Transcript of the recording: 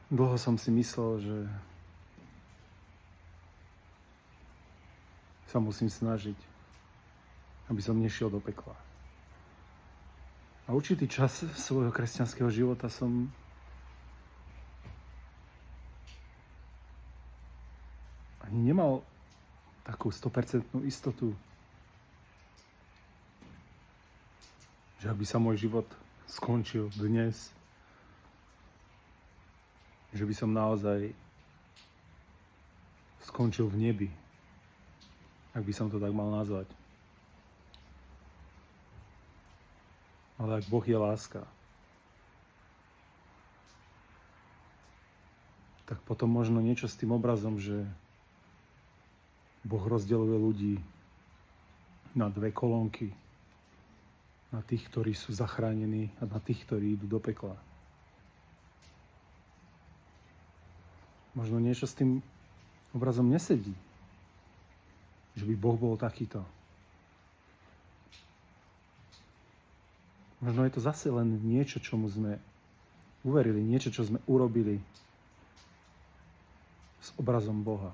Dlho som si myslel, že sa musím snažiť, aby som nešiel do pekla. A určitý čas svojho kresťanského života som ani nemal takú 100% istotu, že ak by sa môj život skončil dnes, že by som naozaj skončil v nebi, ak by som to tak mal nazvať. Ale ak Boh je láska, tak potom možno niečo s tým obrazom, že Boh rozdeľuje ľudí na dve kolónky. Na tých, ktorí sú zachránení a na tých, ktorí idú do pekla. Možno niečo s tým obrazom nesedí. Že by Boh bol takýto. Možno je to zase len niečo, čomu sme uverili, niečo, čo sme urobili s obrazom Boha.